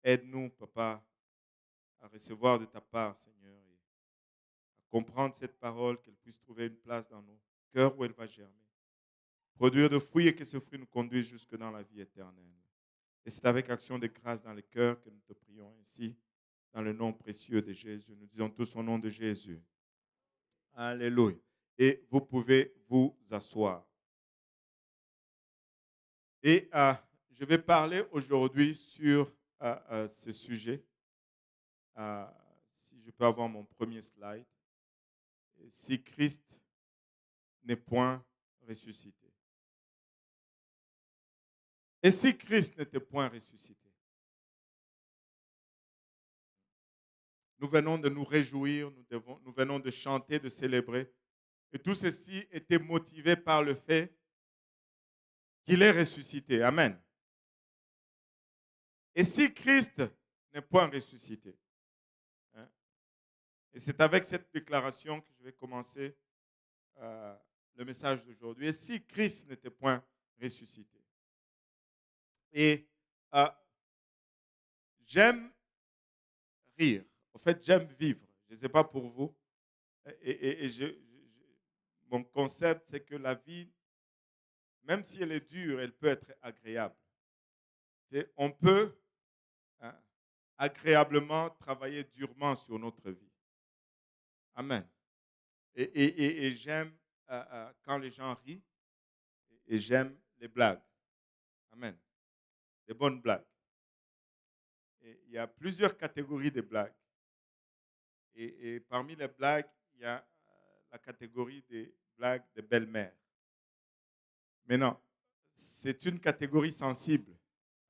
Aide-nous, Papa, à recevoir de ta part, Seigneur, et à comprendre cette parole, qu'elle puisse trouver une place dans nos cœurs où elle va germer. Produire de fruits et que ce fruit nous conduise jusque dans la vie éternelle. Et c'est avec action de grâce dans le cœur que nous te prions ainsi, dans le nom précieux de Jésus. Nous disons tous au nom de Jésus. Alléluia. Et vous pouvez vous asseoir. Et je vais parler aujourd'hui sur ce sujet. Si je peux avoir mon premier slide. Si Christ n'est point ressuscité. Et si Christ n'était point ressuscité? Nous venons de nous réjouir, nous venons de chanter, de célébrer. Et tout ceci était motivé par le fait qu'il est ressuscité. Amen. Et si Christ n'est point ressuscité? Hein? Et c'est avec cette déclaration que je vais commencer le message d'aujourd'hui. Et si Christ n'était point ressuscité? Et j'aime rire. En fait, j'aime vivre. Je ne sais pas pour vous. Et mon concept, c'est que la vie, même si elle est dure, elle peut être agréable. On peut agréablement travailler durement sur notre vie. Amen. Et j'aime quand les gens rient et j'aime les blagues. Amen. Des bonnes blagues. Et il y a plusieurs catégories de blagues. Et parmi les blagues, il y a la catégorie des blagues de belle-mère. Mais non, c'est une catégorie sensible.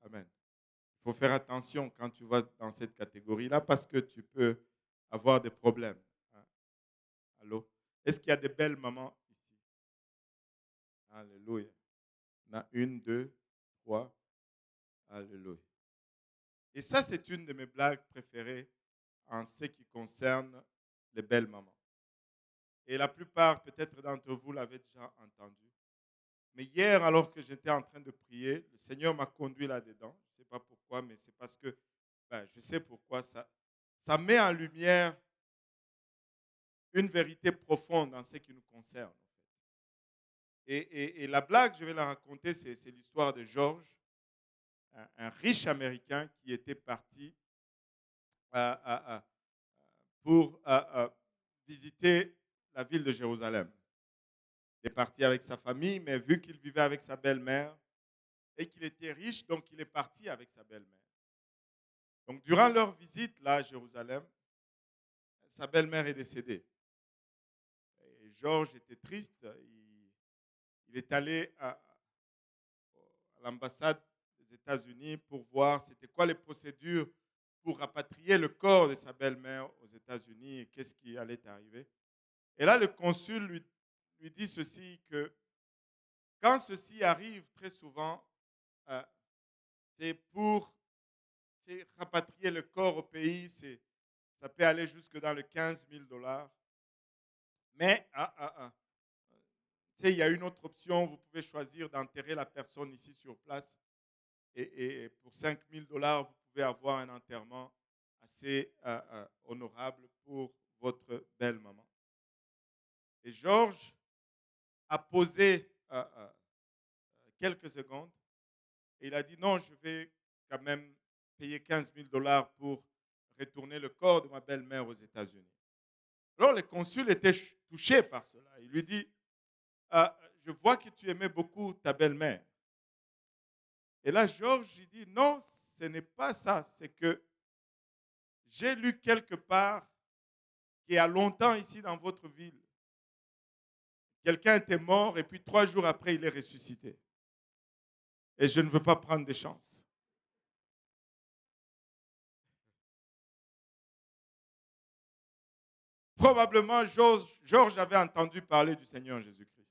Amen. Il faut faire attention quand tu vas dans cette catégorie-là parce que tu peux avoir des problèmes. Hein. Allô? Est-ce qu'il y a des belles mamans ici? Alléluia. Il y en a une, deux, trois. Alléluia. Et ça, c'est une de mes blagues préférées en ce qui concerne les belles mamans. Et la plupart, peut-être d'entre vous, l'avaient déjà entendu. Mais hier, alors que j'étais en train de prier, le Seigneur m'a conduit là-dedans. Je ne sais pas pourquoi, mais c'est parce que je sais pourquoi ça met en lumière une vérité profonde en ce qui nous concerne. En fait. Et la blague, je vais la raconter, c'est l'histoire de George, un riche Américain qui était parti pour visiter la ville de Jérusalem. Il est parti avec sa famille, mais vu qu'il vivait avec sa belle-mère et qu'il était riche, donc il est parti avec sa belle-mère. Donc durant leur visite là à Jérusalem, sa belle-mère est décédée. Et Georges était triste. Il est allé à l'ambassade des États-Unis pour voir c'était quoi les procédures pour rapatrier le corps de sa belle-mère aux États-Unis et qu'est-ce qui allait arriver. Et là, le consul lui dit ceci, que quand ceci arrive très souvent, c'est pour rapatrier le corps au pays, ça peut aller jusque dans le 15 000 $. Mais il y a une autre option, vous pouvez choisir d'enterrer la personne ici sur place. Et pour 5 000 $, vous pouvez avoir un enterrement assez honorable pour votre belle maman. Et Georges a posé quelques secondes et il a dit non, je vais quand même payer 15 000 $ pour retourner le corps de ma belle-mère aux États-Unis. Alors le consul était touché par cela. Il lui dit, je vois que tu aimais beaucoup ta belle-mère. Et là, Georges il dit, non, ce n'est pas ça. C'est que j'ai lu quelque part qu'il y a longtemps ici dans votre ville, quelqu'un était mort et puis 3 jours après, il est ressuscité. Et je ne veux pas prendre des chances. Probablement, Georges avait entendu parler du Seigneur Jésus-Christ.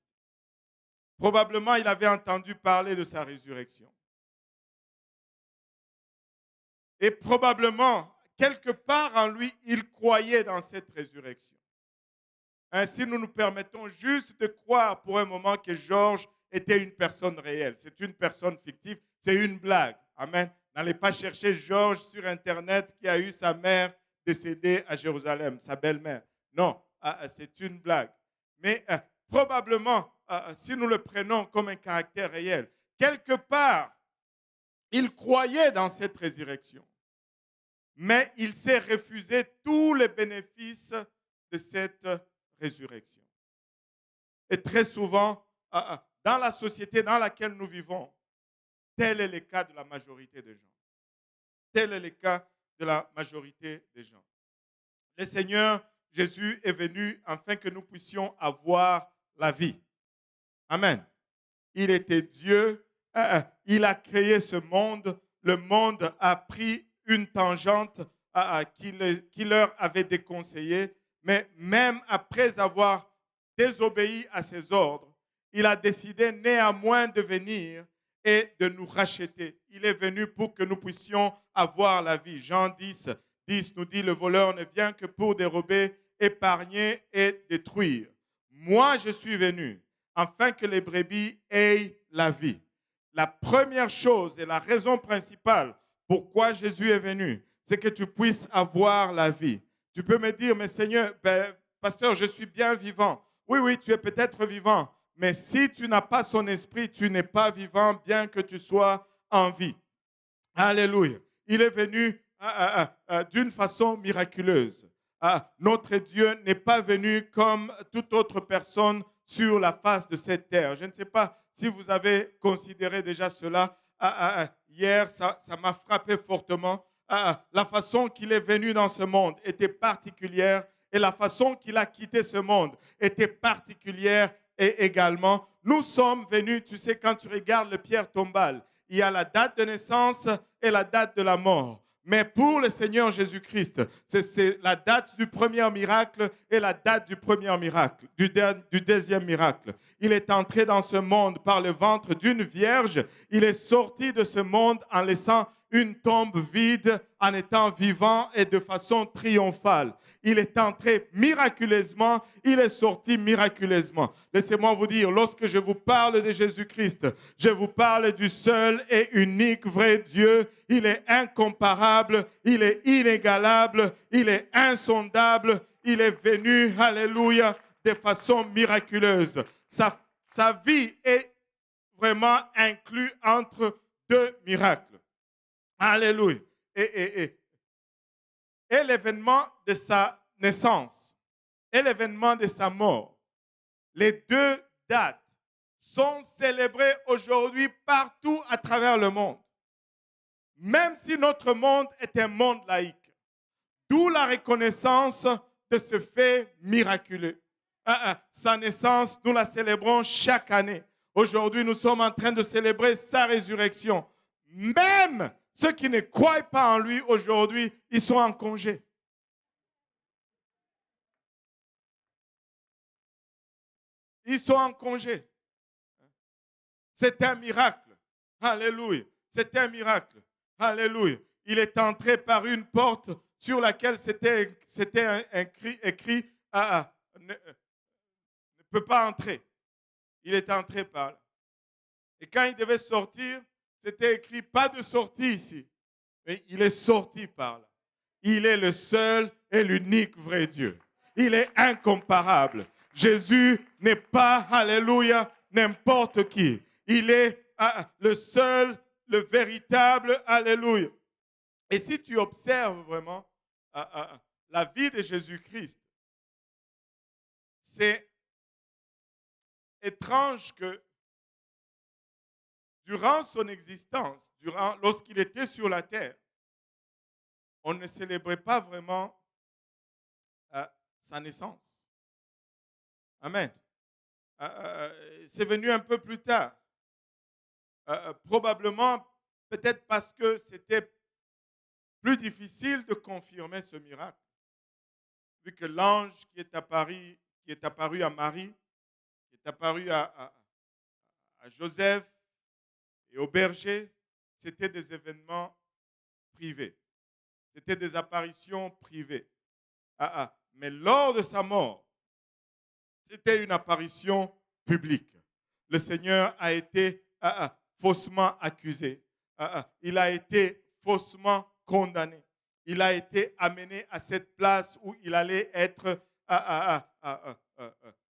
Probablement, il avait entendu parler de sa résurrection. Et probablement, quelque part en lui, il croyait dans cette résurrection. Ainsi, nous nous permettons juste de croire pour un moment que Georges était une personne réelle. C'est une personne fictive, c'est une blague. Amen. N'allez pas chercher Georges sur Internet qui a eu sa mère décédée à Jérusalem, sa belle-mère. Non, c'est une blague. Mais probablement, si nous le prenons comme un caractère réel, quelque part, il croyait dans cette résurrection. Mais il s'est refusé tous les bénéfices de cette résurrection. Et très souvent, dans la société dans laquelle nous vivons, tel est le cas de la majorité des gens. Tel est le cas de la majorité des gens. Le Seigneur Jésus est venu afin que nous puissions avoir la vie. Amen. Il était Dieu. Il a créé ce monde. Le monde a pris une tangente qui leur avait déconseillée. Mais même après avoir désobéi à ses ordres, il a décidé néanmoins de venir et de nous racheter. Il est venu pour que nous puissions avoir la vie. Jean 10 nous dit, le voleur ne vient que pour dérober, épargner et détruire. Moi, je suis venu afin que les brebis aient la vie. La première chose et la raison principale pourquoi Jésus est venu, c'est que tu puisses avoir la vie. Tu peux me dire, mais Seigneur, pasteur, je suis bien vivant. Oui, tu es peut-être vivant, mais si tu n'as pas son esprit, tu n'es pas vivant, bien que tu sois en vie. Alléluia. Il est venu d'une façon miraculeuse. Notre Dieu n'est pas venu comme toute autre personne sur la face de cette terre. Je ne sais pas si vous avez considéré déjà cela. Hier, ça m'a frappé fortement. La façon qu'il est venu dans ce monde était particulière et la façon qu'il a quitté ce monde était particulière et également. Nous sommes venus, tu sais, quand tu regardes le pierre tombale, il y a la date de naissance et la date de la mort. Mais pour le Seigneur Jésus-Christ, c'est la date du premier miracle et la date du premier miracle, du deuxième miracle. Il est entré dans ce monde par le ventre d'une vierge. Il est sorti de ce monde en laissant une tombe vide, en étant vivant et de façon triomphale. Il est entré miraculeusement, il est sorti miraculeusement. Laissez-moi vous dire, lorsque je vous parle de Jésus-Christ, je vous parle du seul et unique vrai Dieu. Il est incomparable, il est inégalable, il est insondable. Il est venu, alléluia, de façon miraculeuse. Sa vie est vraiment inclue entre deux miracles. Alléluia. Et l'événement de sa naissance et l'événement de sa mort, les deux dates sont célébrées aujourd'hui partout à travers le monde. Même si notre monde est un monde laïque. D'où la reconnaissance de ce fait miraculeux. Sa naissance, nous la célébrons chaque année. Aujourd'hui, nous sommes en train de célébrer sa résurrection. Même ceux qui ne croient pas en lui aujourd'hui, ils sont en congé. Ils sont en congé. C'est un miracle. Alléluia. C'est un miracle. Alléluia. Il est entré par une porte sur laquelle c'était écrit ne peut pas entrer. Il est entré par là. Et quand il devait sortir, c'était écrit pas de sortie ici. Mais il est sorti par là. Il est le seul et l'unique vrai Dieu. Il est incomparable. Jésus n'est pas, alléluia, n'importe qui. Il est le seul, le véritable, alléluia. Et si tu observes vraiment la vie de Jésus-Christ, c'est étrange que durant son existence, lorsqu'il était sur la terre, on ne célébrait pas vraiment sa naissance. Amen. C'est venu un peu plus tard. Probablement, peut-être parce que c'était plus difficile de confirmer ce miracle. Vu que l'ange qui est apparu à Marie, qui est apparu à Joseph et au berger, c'était des événements privés. C'était des apparitions privées. Mais lors de sa mort, c'était une apparition publique. Le Seigneur a été faussement accusé. Il a été faussement condamné. Il a été amené à cette place où il allait être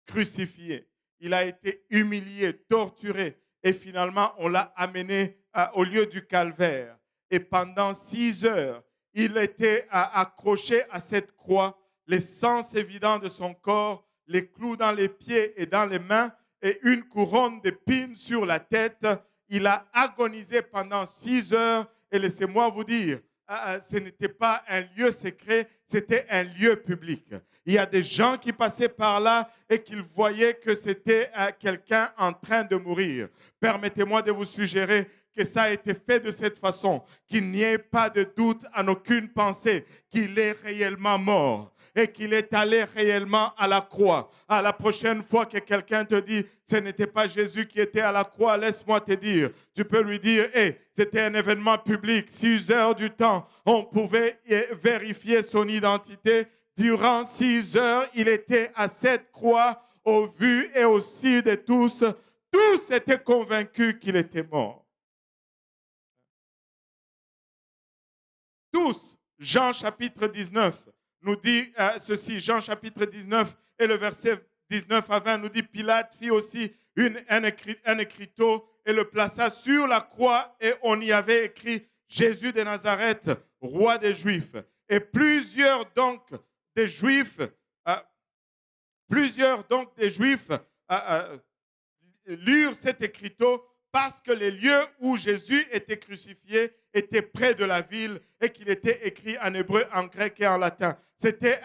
crucifié. Il a été humilié, torturé. Et finalement, on l'a amené au lieu du calvaire. Et pendant 6 heures, il était accroché à cette croix, l'essence évidente de son corps, les clous dans les pieds et dans les mains et une couronne d'épines sur la tête. Il a agonisé pendant 6 heures et laissez-moi vous dire, ce n'était pas un lieu secret, c'était un lieu public. Il y a des gens qui passaient par là et qui voyaient que c'était quelqu'un en train de mourir. Permettez-moi de vous suggérer que ça a été fait de cette façon, qu'il n'y ait pas de doute en aucune pensée qu'il est réellement mort et qu'il est allé réellement à la croix. À la prochaine fois que quelqu'un te dit ce n'était pas Jésus qui était à la croix, laisse-moi te dire, tu peux lui dire, c'était un événement public, 6 heures du temps, on pouvait vérifier son identité. Durant 6 heures, il était à cette croix, au vu et au su de tous. Tous étaient convaincus qu'il était mort. Tous. Jean chapitre 19 nous dit ceci. Jean chapitre 19 et le verset 19 à 20 nous dit, Pilate fit aussi un écriteau et le plaça sur la croix et on y avait écrit Jésus de Nazareth, roi des Juifs. Et plusieurs donc des Juifs lurent cet écriteau parce que les lieux où Jésus était crucifié étaient près de la ville et qu'il était écrit en hébreu, en grec et en latin. C'était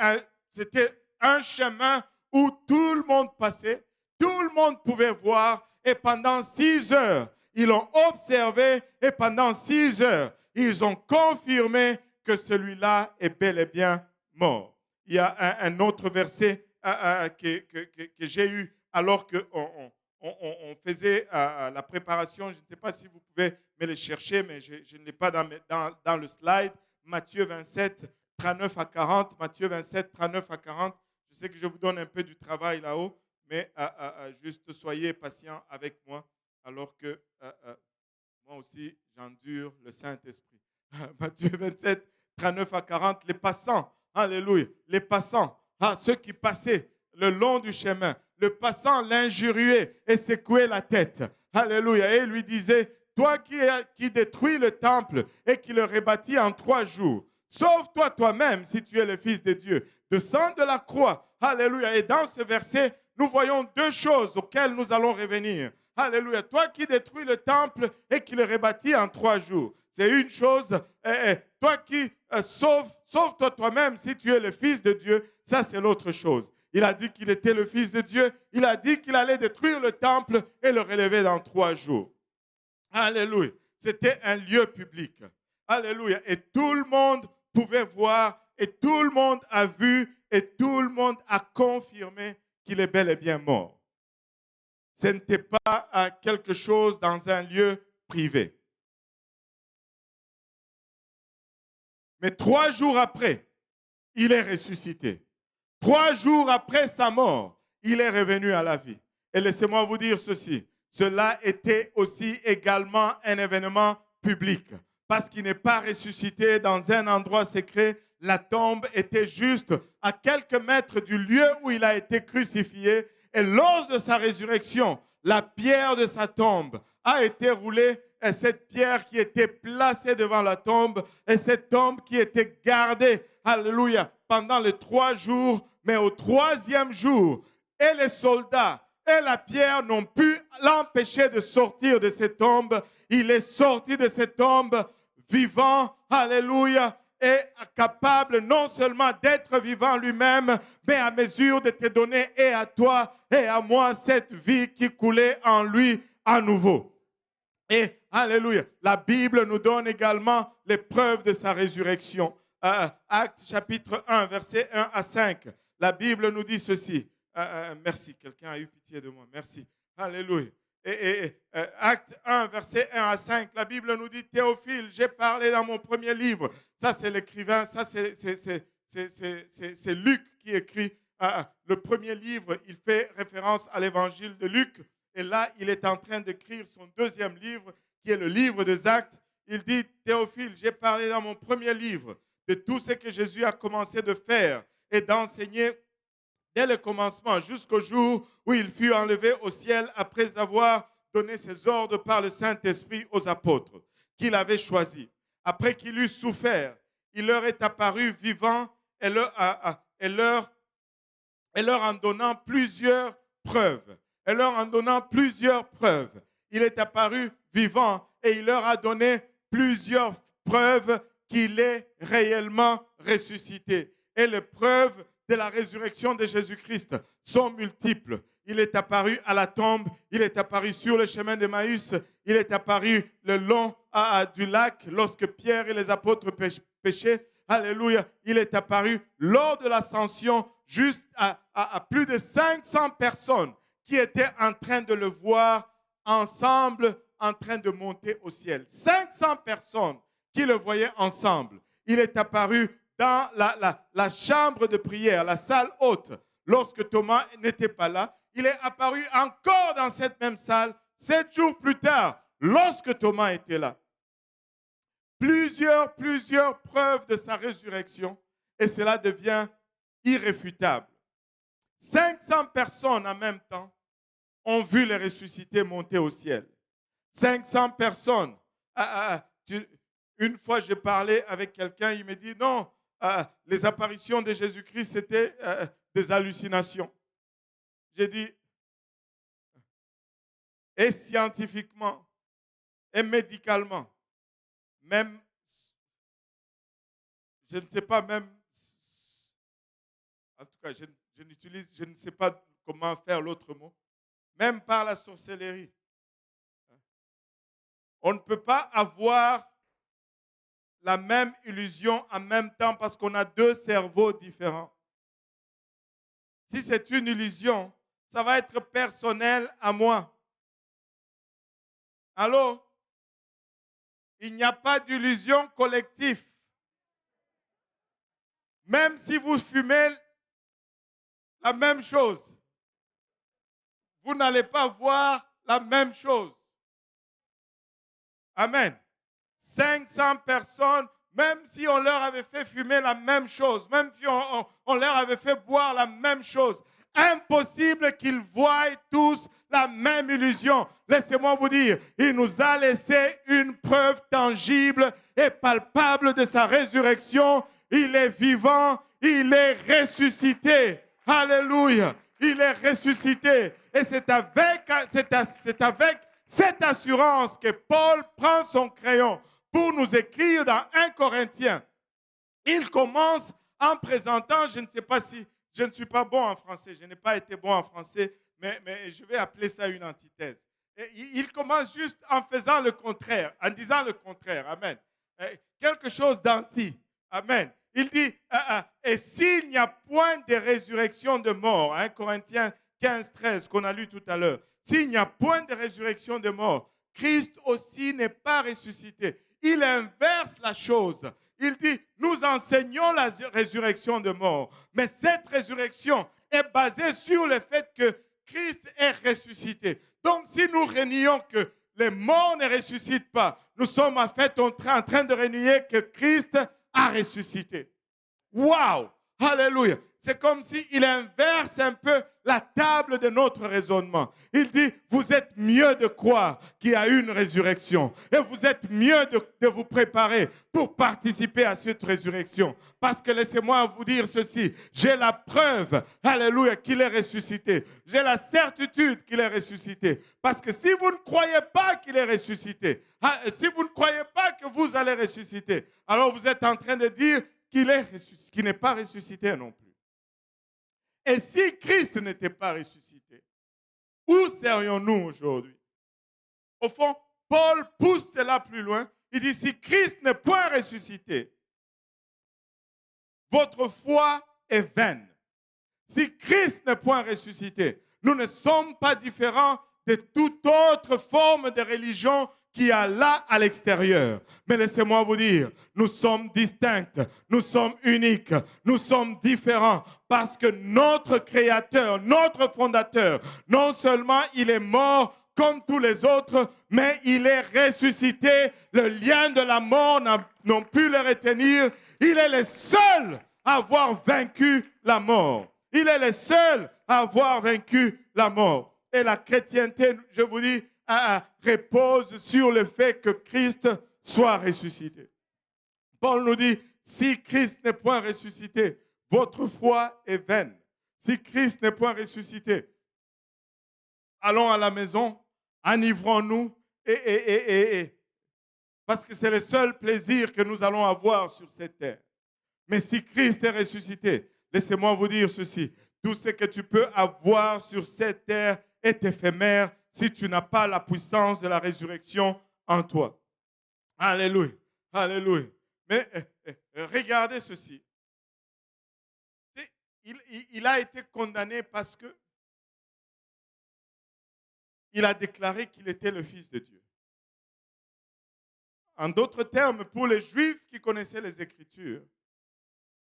un chemin où tout le monde passait, tout le monde pouvait voir et pendant 6 heures, ils l'ont observé et pendant 6 heures, ils ont confirmé que celui-là est bel et bien mort. Il y a un autre verset que j'ai eu alors qu'on faisait la préparation. Je ne sais pas si vous pouvez me le chercher, mais je ne l'ai pas dans le slide. Matthieu 27, 39 à 40. Matthieu 27, 39 à 40. Je sais que je vous donne un peu du travail là-haut, mais juste soyez patients avec moi alors que moi aussi, j'endure le Saint-Esprit. Matthieu 27, 39 à 40, les passants, alléluia, les passants, ceux qui passaient le long du chemin, le passant l'injuriait et secouait la tête. Alléluia. Et il lui disait, toi qui détruis le temple et qui le rebâtis en 3 jours, sauve-toi toi-même si tu es le Fils de Dieu. Descends de la croix. Alléluia. Et dans ce verset, nous voyons 2 choses auxquelles nous allons revenir. Alléluia. Toi qui détruis le temple et qui le rebâtis en 3 jours. C'est une chose. Toi qui sauve-toi toi-même si tu es le Fils de Dieu. Ça, c'est l'autre chose. Il a dit qu'il était le Fils de Dieu. Il a dit qu'il allait détruire le temple et le relever dans 3 jours. Alléluia. C'était un lieu public. Alléluia. Et tout le monde pouvait voir et tout le monde a vu et tout le monde a confirmé qu'il est bel et bien mort. Ce n'était pas quelque chose dans un lieu privé. Mais 3 jours après, il est ressuscité. 3 jours après sa mort, il est revenu à la vie. Et laissez-moi vous dire ceci. Cela était aussi également un événement public. Parce qu'il n'est pas ressuscité dans un endroit secret. La tombe était juste à quelques mètres du lieu où il a été crucifié. Et lors de sa résurrection, la pierre de sa tombe a été roulée. Et cette pierre qui était placée devant la tombe, et cette tombe qui était gardée, alléluia, pendant les 3 jours, mais au 3e jour, et les soldats et la pierre n'ont pu l'empêcher de sortir de cette tombe. Il est sorti de cette tombe vivant, alléluia, et capable non seulement d'être vivant lui-même, mais à mesure de te donner et à toi et à moi cette vie qui coulait en lui à nouveau. Et, alléluia, la Bible nous donne également les preuves de sa résurrection. Actes chapitre 1, versets 1 à 5. La Bible nous dit ceci. Merci, quelqu'un a eu pitié de moi. Merci. Alléluia. Acte 1, versets 1 à 5, la Bible nous dit, Théophile, j'ai parlé dans mon premier livre. Ça, c'est l'écrivain, ça, c'est Luc qui écrit le premier livre. Il fait référence à l'évangile de Luc. Et là, il est en train d'écrire son 2e livre, qui est le livre des Actes. il dit, Théophile, j'ai parlé dans mon premier livre de tout ce que Jésus a commencé de faire et d'enseigner dès le commencement jusqu'au jour où il fut enlevé au ciel après avoir donné ses ordres par le Saint-Esprit aux apôtres qu'il avait choisis. Après qu'il eut souffert, il leur est apparu vivant et leur en donnant plusieurs preuves. Il est apparu vivant et il leur a donné plusieurs preuves qu'il est réellement ressuscité. Et les preuves de la résurrection de Jésus-Christ sont multiples. Il est apparu à la tombe, il est apparu sur le chemin d'Emmaüs, il est apparu le long du lac lorsque Pierre et les apôtres péchaient. Alléluia. Il est apparu lors de l'ascension juste à plus de 500 personnes qui étaient en train de le voir ensemble, en train de monter au ciel. 500 personnes qui le voyaient ensemble. Il est apparu dans la chambre de prière, la salle haute. Lorsque Thomas n'était pas là, il est apparu encore dans cette même salle 7 jours plus tard, lorsque Thomas était là. Plusieurs preuves de sa résurrection et cela devient irréfutable. 500 personnes en même temps ont vu les ressuscités monter au ciel. 500 personnes. Une fois, j'ai parlé avec quelqu'un, il me dit non, les apparitions de Jésus-Christ, c'était des hallucinations. J'ai dit, et scientifiquement, et médicalement, même, je ne sais pas même, en tout cas, je ne sais pas comment faire l'autre mot, même par la sorcellerie. On ne peut pas avoir la même illusion en même temps parce qu'on a deux cerveaux différents. Si c'est une illusion, ça va être personnel à moi. Allô? Il n'y a pas d'illusion collective. Même si vous fumez la même chose, vous n'allez pas voir la même chose. Amen. 500 personnes, même si on leur avait fait fumer la même chose, même si on leur avait fait boire la même chose, impossible qu'ils voient tous la même illusion. Laissez-moi vous dire, il nous a laissé une preuve tangible et palpable de sa résurrection. Il est vivant, il est ressuscité. Alléluia. Il est ressuscité. Et c'est avec cette assurance que Paul prend son crayon pour nous écrire dans 1 Corinthiens. Il commence en présentant, je ne sais pas si, je ne suis pas bon en français, je n'ai pas été bon en français, mais je vais appeler ça une antithèse. Et il commence juste en faisant le contraire, en disant le contraire. Amen. Quelque chose d'anti. Amen. Il dit, et s'il n'y a point de résurrection de mort, 1 Corinthiens 15, 13, qu'on a lu tout à l'heure, s'il n'y a point de résurrection de mort, Christ aussi n'est pas ressuscité. Il inverse la chose. Il dit, nous enseignons la résurrection de mort, mais cette résurrection est basée sur le fait que Christ est ressuscité. Donc, si nous renions que les morts ne ressuscitent pas, nous sommes en fait en train de renier que Christ a ressuscité. Waouh! Alléluia! C'est comme s'il inverse un peu la table de notre raisonnement. Il dit, vous êtes mieux de croire qu'il y a une résurrection. Et vous êtes mieux de vous préparer pour participer à cette résurrection. Parce que laissez-moi vous dire ceci. J'ai la preuve, alléluia, qu'il est ressuscité. J'ai la certitude qu'il est ressuscité. Parce que si vous ne croyez pas qu'il est ressuscité, si vous ne croyez pas que vous allez ressusciter, alors vous êtes en train de dire qu'il n'est pas ressuscité non plus. Et si Christ n'était pas ressuscité, où serions-nous aujourd'hui? Au fond, Paul pousse cela plus loin. Il dit, si Christ n'est point ressuscité, votre foi est vaine. Si Christ n'est point ressuscité, nous ne sommes pas différents de toute autre forme de religion qui est là à l'extérieur. Mais laissez-moi vous dire, nous sommes distincts, nous sommes uniques, nous sommes différents parce que notre Créateur, notre Fondateur, non seulement il est mort comme tous les autres, mais il est ressuscité. Le lien de la mort n'ont pu le retenir. Il est le seul à avoir vaincu la mort. Il est le seul à avoir vaincu la mort. Et la chrétienté, je vous dis, repose sur le fait que Christ soit ressuscité. Paul nous dit, si Christ n'est point ressuscité, votre foi est vaine. Si Christ n'est point ressuscité, allons à la maison, enivrons-nous, parce que c'est le seul plaisir que nous allons avoir sur cette terre. Mais si Christ est ressuscité, laissez-moi vous dire ceci, tout ce que tu peux avoir sur cette terre est éphémère si tu n'as pas la puissance de la résurrection en toi. Alléluia, alléluia. Mais regardez ceci. Il a été condamné parce que il a déclaré qu'il était le Fils de Dieu. En d'autres termes, pour les Juifs qui connaissaient les Écritures,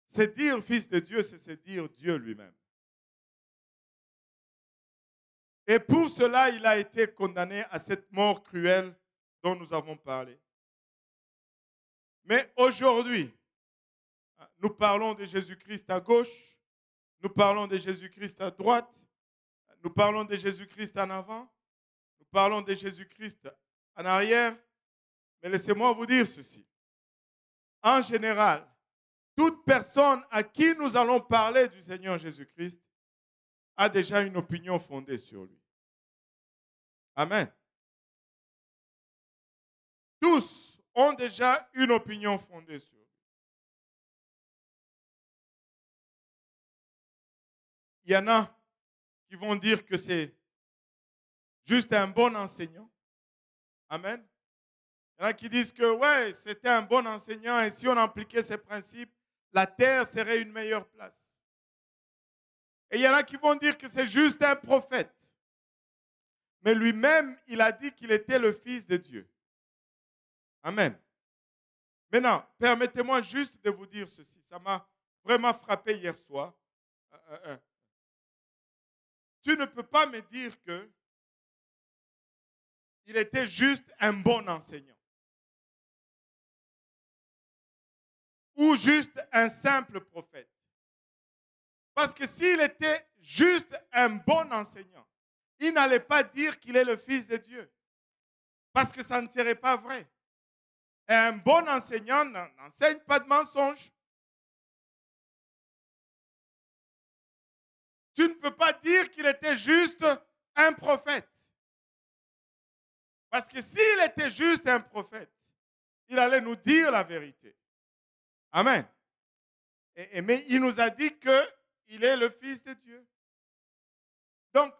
c'est dire Fils de Dieu, c'est se dire Dieu lui-même. Et pour cela, il a été condamné à cette mort cruelle dont nous avons parlé. Mais aujourd'hui, nous parlons de Jésus-Christ à gauche, nous parlons de Jésus-Christ à droite, nous parlons de Jésus-Christ en avant, nous parlons de Jésus-Christ en arrière. Mais laissez-moi vous dire ceci. En général, toute personne à qui nous allons parler du Seigneur Jésus-Christ a déjà une opinion fondée sur lui. Amen. Tous ont déjà une opinion fondée sur lui. Il y en a qui vont dire que c'est juste un bon enseignant. Amen. Il y en a qui disent que ouais, c'était un bon enseignant et si on appliquait ses principes, la terre serait une meilleure place. Et il y en a qui vont dire que c'est juste un prophète. Mais lui-même, il a dit qu'il était le Fils de Dieu. Amen. Maintenant, permettez-moi juste de vous dire ceci. Ça m'a vraiment frappé hier soir. Tu ne peux pas me dire que il était juste un bon enseignant. Ou juste un simple prophète. Parce que s'il était juste un bon enseignant, il n'allait pas dire qu'il est le Fils de Dieu. Parce que ça ne serait pas vrai. Et un bon enseignant n'enseigne pas de mensonges. Tu ne peux pas dire qu'il était juste un prophète. Parce que s'il était juste un prophète, il allait nous dire la vérité. Amen. Mais il nous a dit qu'il est le Fils de Dieu. Donc,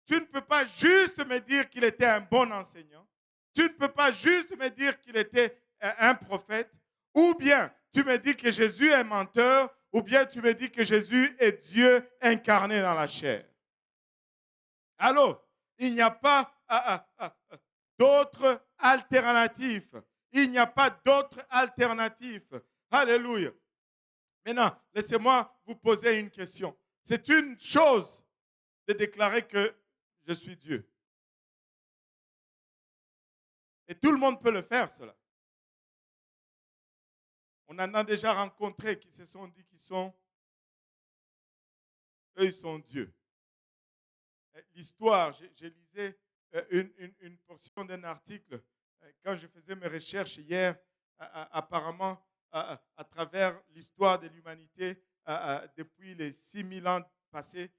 tu ne peux pas juste me dire qu'il était un bon enseignant. Tu ne peux pas juste me dire qu'il était un prophète. Ou bien tu me dis que Jésus est menteur. Ou bien tu me dis que Jésus est Dieu incarné dans la chair. Allô? Il n'y a pas d'autre alternative. Il n'y a pas d'autre alternative. Alléluia. Maintenant, laissez-moi vous poser une question. C'est une chose de déclarer que je suis Dieu. Et tout le monde peut le faire, cela. On en a déjà rencontré qui se sont dit qu'ils sont, eux, ils sont Dieu. L'histoire, je lisais une portion d'un article quand je faisais mes recherches hier, apparemment, à travers l'histoire de l'humanité depuis les 6000 ans passés.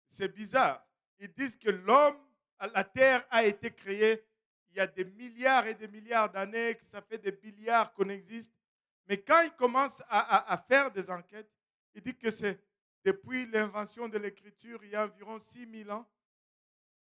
C'est bizarre. Ils disent que la terre a été créée il y a des milliards et des milliards d'années, que ça fait des milliards qu'on existe. Mais quand ils commencent à faire des enquêtes, ils disent que c'est depuis l'invention de l'écriture, il y a environ 6000 ans.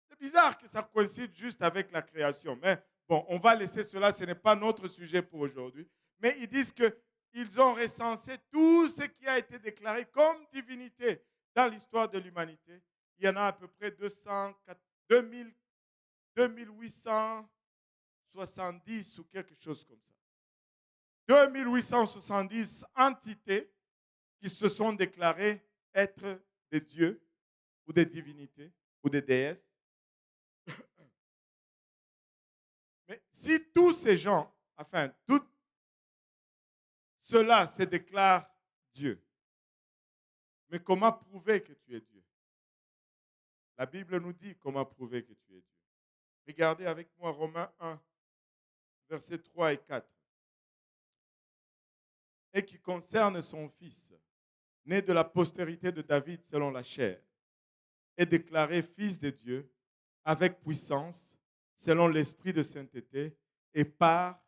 C'est bizarre que ça coïncide juste avec la création. Mais bon, on va laisser cela, ce n'est pas notre sujet pour aujourd'hui. Mais ils disent qu'ils ont recensé tout ce qui a été déclaré comme divinité dans l'histoire de l'humanité. Il y en a à peu près 2870 ou quelque chose comme ça. 2870 entités qui se sont déclarées être des dieux ou des divinités ou des déesses. Mais si tous ces gens, enfin, tout cela se déclare Dieu, mais comment prouver que tu es Dieu? La Bible nous dit comment prouver que tu es Dieu. Regardez avec moi Romains 1, versets 3 et 4. Et qui concerne son fils, né de la postérité de David selon la chair, est déclaré fils de Dieu avec puissance, selon l'esprit de sainteté, et par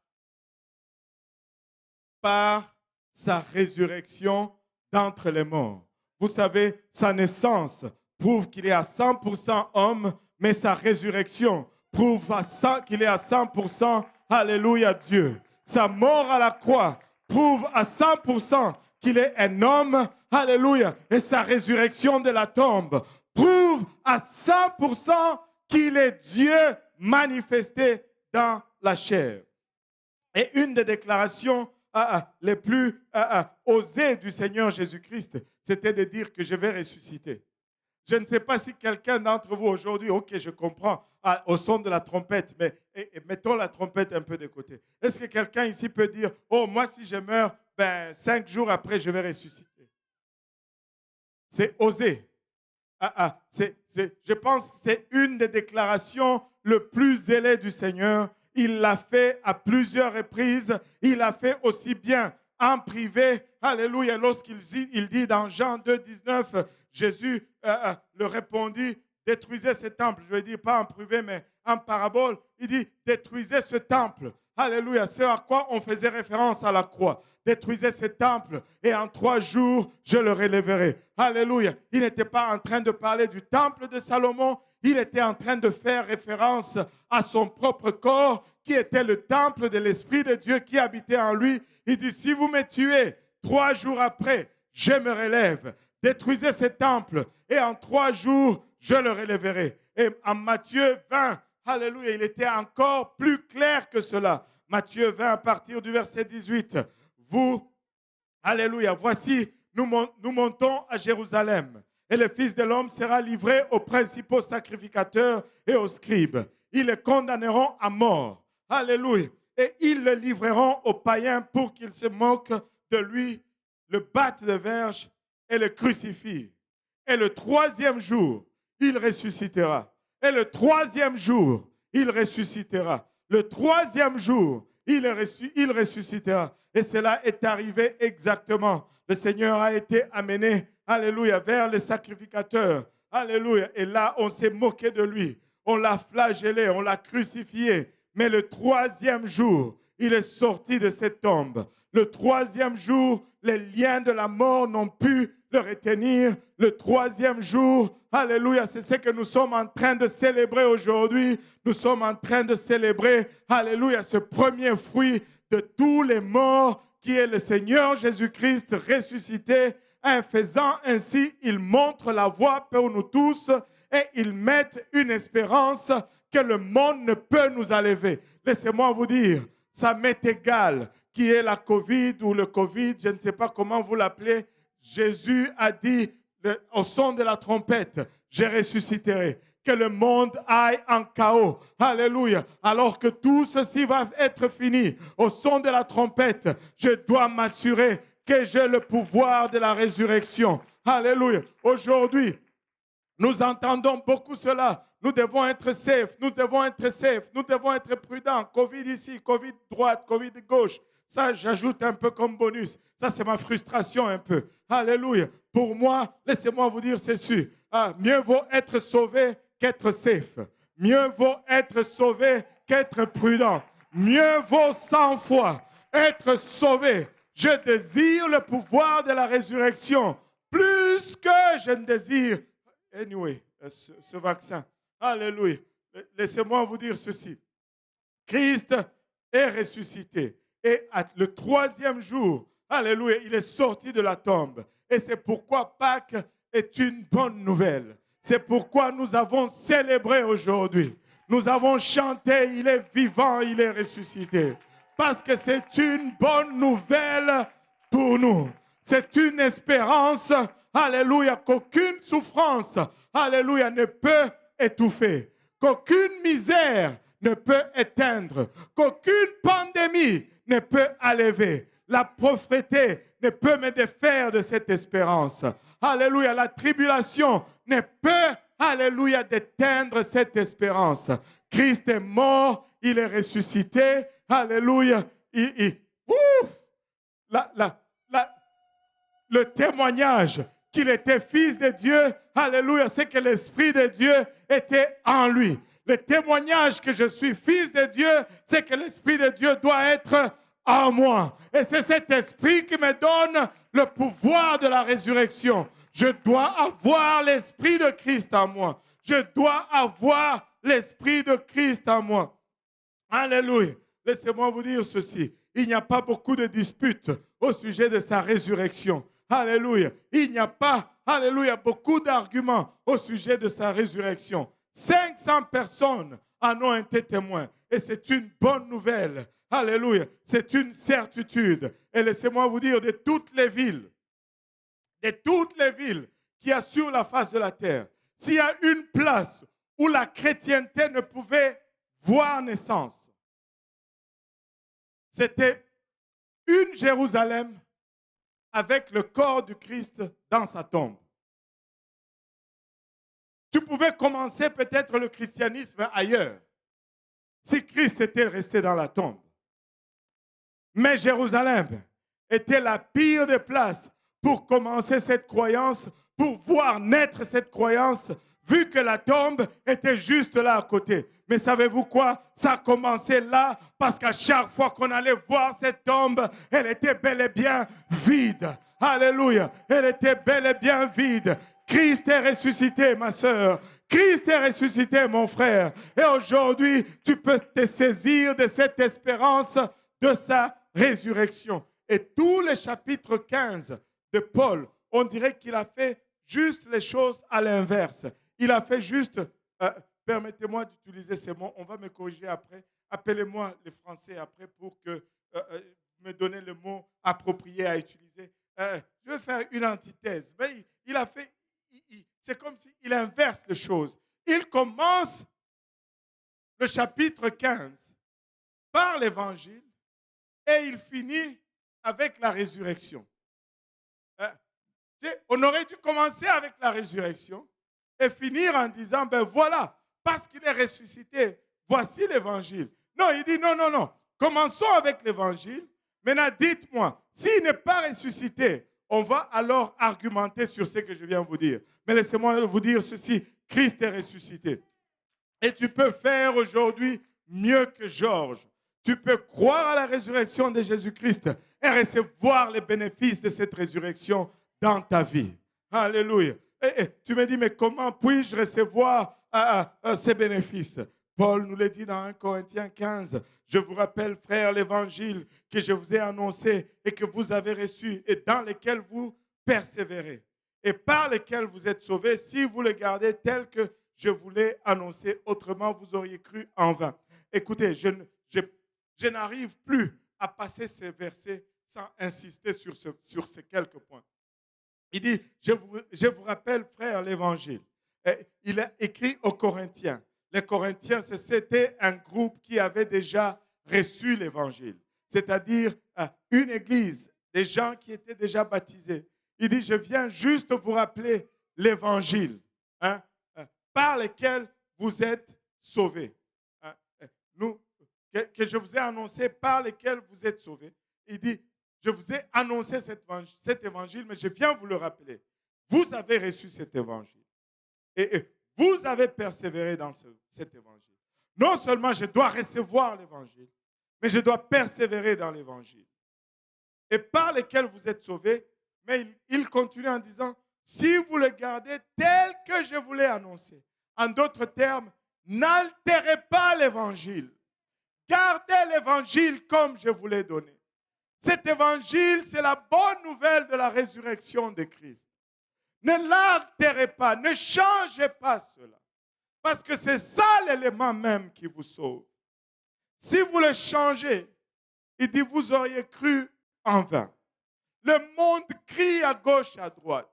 sa résurrection d'entre les morts. Vous savez, sa naissance prouve qu'il est à 100% homme, mais sa résurrection prouve qu'il est à 100%, alléluia, Dieu. Sa mort à la croix prouve à 100% qu'il est un homme, alléluia, et sa résurrection de la tombe prouve à 100% qu'il est Dieu manifesté dans la chair. Et une des déclarations les plus osées du Seigneur Jésus-Christ, c'était de dire que je vais ressusciter. Je ne sais pas si quelqu'un d'entre vous aujourd'hui, ok, je comprends, au son de la trompette, mais mettons la trompette un peu de côté. Est-ce que quelqu'un ici peut dire, oh, moi si je meurs, 5 jours après, je vais ressusciter? C'est osé. Je pense que c'est une des déclarations les plus zélées du Seigneur. Il l'a fait à plusieurs reprises. Il l'a fait aussi bien en privé. Alléluia. Lorsqu'il dit dans Jean 2, 19, Jésus le répondit, détruisez ce temple. Je veux dire pas en privé, mais en parabole. Il dit, détruisez ce temple. Alléluia. C'est à quoi on faisait référence à la croix. Détruisez ce temple et en 3 jours, je le relèverai. Alléluia. Il n'était pas en train de parler du temple de Salomon. Il était en train de faire référence à son propre corps qui était le temple de l'Esprit de Dieu qui habitait en lui. Il dit, si vous me tuez, 3 jours après, je me relève. Détruisez ce temple et en 3 jours, je le relèverai. Et en Matthieu 20, alléluia, il était encore plus clair que cela. Matthieu 20, à partir du verset 18. Vous, alléluia, voici, nous montons à Jérusalem. Et le Fils de l'homme sera livré aux principaux sacrificateurs et aux scribes. Ils le condamneront à mort. Alléluia. Et ils le livreront aux païens pour qu'ils se moquent de lui, le battent de verge et le crucifient. Et le 3e jour, il ressuscitera. Et le 3e jour, il ressuscitera. Le 3e jour, il ressuscitera. Et cela est arrivé exactement. Le Seigneur a été amené, alléluia, vers les sacrificateurs. Alléluia. Et là, on s'est moqué de lui. On l'a flagellé, on l'a crucifié. Mais le 3e jour, il est sorti de cette tombe. Le 3e jour, les liens de la mort n'ont pu le retenir. Le 3e jour, alléluia, c'est ce que nous sommes en train de célébrer aujourd'hui. Nous sommes en train de célébrer, alléluia, ce premier fruit de tous les morts qui est le Seigneur Jésus-Christ ressuscité. En faisant ainsi, il montre la voie pour nous tous et il met une espérance que le monde ne peut nous enlever. Laissez-moi vous dire, ça m'est égal qui est la COVID ou le Covid, je ne sais pas comment vous l'appelez. Jésus a dit au son de la trompette, je ressusciterai. Que le monde aille en chaos. Alléluia. Alors que tout ceci va être fini, au son de la trompette, je dois m'assurer que j'ai le pouvoir de la résurrection. Alléluia. Aujourd'hui, nous entendons beaucoup cela. Nous devons être safe, nous devons être safe, nous devons être prudents. Covid ici, Covid droite, Covid gauche. Ça, j'ajoute un peu comme bonus. Ça, c'est ma frustration un peu. Alléluia. Pour moi, laissez-moi vous dire ceci. Mieux vaut être sauvé qu'être safe. Mieux vaut être sauvé qu'être prudent. Mieux vaut 100 fois être sauvé. Je désire le pouvoir de la résurrection plus que je ne désire, ce vaccin. Alléluia. Laissez-moi vous dire ceci. Christ est ressuscité. Et le 3e jour, alléluia, il est sorti de la tombe. Et c'est pourquoi Pâques est une bonne nouvelle. C'est pourquoi nous avons célébré aujourd'hui. Nous avons chanté, il est vivant, il est ressuscité. Parce que c'est une bonne nouvelle pour nous. C'est une espérance, alléluia, qu'aucune souffrance, alléluia, ne peut étouffer. Qu'aucune misère ne peut éteindre, qu'aucune pandémie ne peut enlever. La pauvreté ne peut me défaire de cette espérance. Alléluia, la tribulation ne peut, alléluia, déteindre cette espérance. Christ est mort, il est ressuscité, alléluia. Le témoignage qu'il était fils de Dieu, alléluia, c'est que l'Esprit de Dieu était en lui. Le témoignage que je suis fils de Dieu, c'est que l'Esprit de Dieu doit être en moi. Et c'est cet Esprit qui me donne le pouvoir de la résurrection. Je dois avoir l'Esprit de Christ en moi. Je dois avoir l'Esprit de Christ en moi. Alléluia. Laissez-moi vous dire ceci. Il n'y a pas beaucoup de disputes au sujet de sa résurrection. Alléluia. Il n'y a pas, alléluia, beaucoup d'arguments au sujet de sa résurrection. 500 personnes en ont été témoins. Et c'est une bonne nouvelle. Alléluia. C'est une certitude. Et laissez-moi vous dire, de toutes les villes qu'il y a sur la face de la terre, s'il y a une place où la chrétienté ne pouvait voir naissance, c'était une Jérusalem avec le corps du Christ dans sa tombe. Tu pouvais commencer peut-être le christianisme ailleurs, si Christ était resté dans la tombe. Mais Jérusalem était la pire des places pour commencer cette croyance, pour voir naître cette croyance, vu que la tombe était juste là à côté. Mais savez-vous quoi? Ça a commencé là parce qu'à chaque fois qu'on allait voir cette tombe, elle était bel et bien vide. Alléluia. Elle était bel et bien vide. Christ est ressuscité, ma sœur. Christ est ressuscité, mon frère. Et aujourd'hui, tu peux te saisir de cette espérance de sa résurrection. Et tous les chapitres 15 de Paul, on dirait qu'il a fait juste les choses à l'inverse. Il a fait juste, permettez-moi d'utiliser ces mots, on va me corriger après. Appelez-moi les Français après pour que me donner le mot approprié à utiliser. Je vais faire une antithèse. Mais il a fait, c'est comme s'il inverse les choses. Il commence le chapitre 15 par l'évangile et il finit avec la résurrection. On aurait dû commencer avec la résurrection et finir en disant, ben voilà, parce qu'il est ressuscité, voici l'évangile. Non, il dit non. Commençons avec l'évangile. Maintenant, dites-moi, s'il n'est pas ressuscité, on va alors argumenter sur ce que je viens de vous dire. Mais laissez-moi vous dire ceci, Christ est ressuscité. Et tu peux faire aujourd'hui mieux que Georges. Tu peux croire à la résurrection de Jésus-Christ et recevoir les bénéfices de cette résurrection dans ta vie. Alléluia. Et tu me dis, mais comment puis-je recevoir ces bénéfices? Paul nous le dit dans 1 Corinthiens 15. Je vous rappelle, frères, l'évangile que je vous ai annoncé et que vous avez reçu et dans lequel vous persévérez et par lequel vous êtes sauvés si vous le gardez tel que je vous l'ai annoncé. Autrement, vous auriez cru en vain. Écoutez, je n'arrive plus à passer ces versets sans insister sur ces quelques points. Il dit, je vous rappelle, frères, l'évangile. Il a écrit aux Corinthiens. Les Corinthiens, c'était un groupe qui avait déjà reçu l'évangile. C'est-à-dire une église, des gens qui étaient déjà baptisés. Il dit, je viens juste vous rappeler l'évangile par lequel vous êtes sauvés. Que je vous ai annoncé par lequel vous êtes sauvés. Il dit, je vous ai annoncé cet évangile, mais je viens vous le rappeler. Vous avez reçu cet évangile. Et vous avez persévéré dans cet évangile. Non seulement je dois recevoir l'évangile, mais je dois persévérer dans l'évangile. Et par lequel vous êtes sauvés, mais il continue en disant, si vous le gardez tel que je vous l'ai annoncé. En d'autres termes, n'altérez pas l'évangile. Gardez l'évangile comme je vous l'ai donné. Cet évangile, c'est la bonne nouvelle de la résurrection de Christ. Ne l'altérez pas, ne changez pas cela. Parce que c'est ça l'élément même qui vous sauve. Si vous le changez, il dit, vous auriez cru en vain. Le monde crie à gauche, à droite.